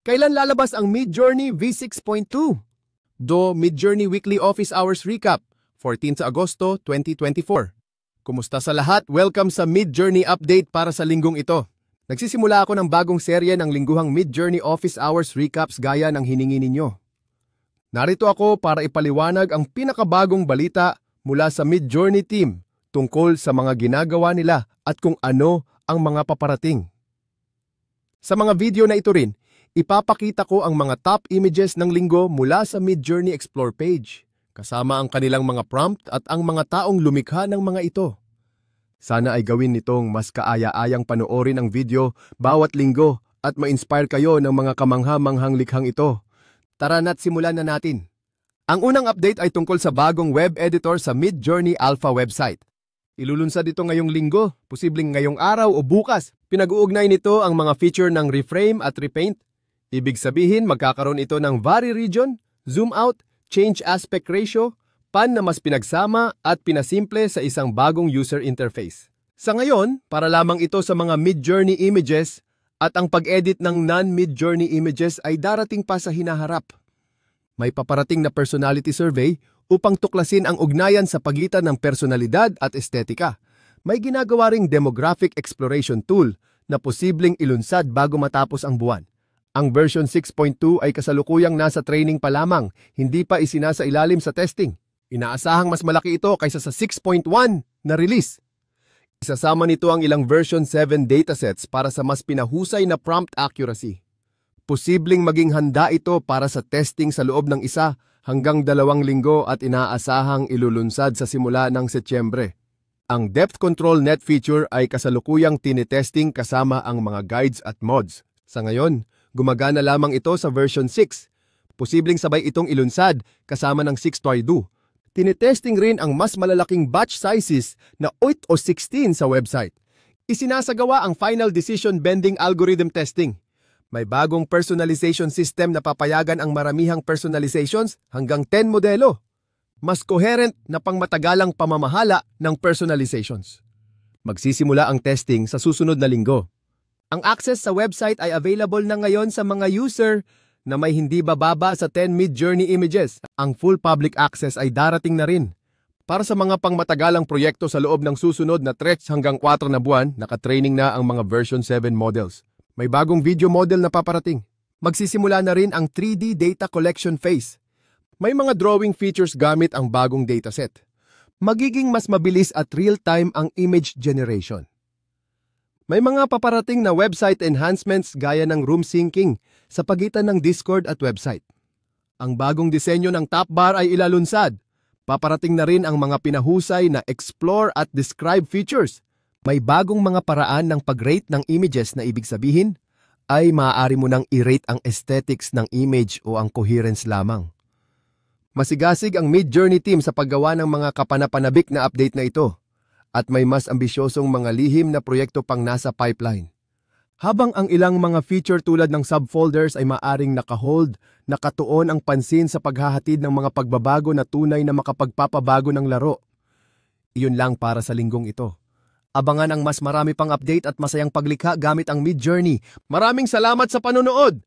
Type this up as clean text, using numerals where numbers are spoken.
Kailan lalabas ang Midjourney V6.2? Midjourney Weekly Office Hours Recap, 14 sa Agosto 2024. Kumusta sa lahat? Welcome sa Midjourney Update para sa linggong ito. Nagsisimula ako ng bagong serye ng lingguhang Midjourney Office Hours Recaps gaya ng hiningi ninyo. Narito ako para ipaliwanag ang pinakabagong balita mula sa Midjourney team tungkol sa mga ginagawa nila at kung ano ang mga paparating. Sa mga video na ito rin, ipapakita ko ang mga top images ng linggo mula sa Midjourney Explore page, kasama ang kanilang mga prompt at ang mga taong lumikha ng mga ito. Sana ay gawin nitong mas kaaya-ayang panoorin ang video bawat linggo at ma-inspire kayo ng mga kamangha-manghang likhang ito. Tara na't simulan na natin. Ang unang update ay tungkol sa bagong web editor sa Midjourney Alpha website. Ilulunsad ito ngayong linggo, posibleng ngayong araw o bukas. Pinag-uugnay nito ang mga feature ng reframe at repaint. Ibig sabihin, magkakaroon ito ng vary region, zoom out, change aspect ratio, pan na mas pinagsama at pinasimple sa isang bagong user interface. Sa ngayon, para lamang ito sa mga Midjourney images at ang pag-edit ng non-Midjourney images ay darating pa sa hinaharap. May paparating na personality survey upang tuklasin ang ugnayan sa pagitan ng personalidad at estetika. May ginagawa ring demographic exploration tool na posibleng ilunsad bago matapos ang buwan. Ang version 6.2 ay kasalukuyang nasa training pa lamang, hindi pa isinasailalim sa testing. Inaasahang mas malaki ito kaysa sa 6.1 na release. Isasama nito ang ilang version 7 datasets para sa mas pinahusay na prompt accuracy. Posibleng maging handa ito para sa testing sa loob ng 1 hanggang 2 linggo at inaasahang ilulunsad sa simula ng Setyembre. Ang Depth Control Net feature ay kasalukuyang tinitesting kasama ang mga guides at mods. Sa ngayon, gumagana lamang ito sa version 6. Posibleng sabay itong ilunsad kasama ng 6.2. Tinitesting rin ang mas malalaking batch sizes na 8 o 16 sa website. Isinasagawa ang final decision bending algorithm testing. May bagong personalization system na papayagan ang maramihang personalizations hanggang 10 modelo. Mas coherent na pangmatagalang pamamahala ng personalizations. Magsisimula ang testing sa susunod na linggo. Ang access sa website ay available na ngayon sa mga user na may hindi bababa sa 10 Midjourney images. Ang full public access ay darating na rin. Para sa mga pangmatagalang proyekto sa loob ng susunod na 3 hanggang 4 na buwan, nakatraining na ang mga version 7 models. May bagong video model na paparating. Magsisimula na rin ang 3D data collection phase. May mga drawing features gamit ang bagong dataset. Magiging mas mabilis at real-time ang image generation. May mga paparating na website enhancements gaya ng room syncing sa pagitan ng Discord at website. Ang bagong disenyo ng top bar ay ilalunsad. Paparating na rin ang mga pinahusay na explore at describe features. May bagong mga paraan ng pag-rate ng images na ibig sabihin ay maaari mo nang i-rate ang aesthetics ng image o ang coherence lamang. Masigasig ang Midjourney team sa paggawa ng mga kapanapanabik na update na ito. At may mas ambisyosong mga lihim na proyekto pang nasa pipeline. Habang ang ilang mga feature tulad ng subfolders ay maaring nakahold, nakatuon ang pansin sa paghahatid ng mga pagbabago na tunay na makapagpapabago ng laro. Iyon lang para sa linggong ito. Abangan ang mas marami pang update at masayang paglikha gamit ang Midjourney. Maraming salamat sa panonood!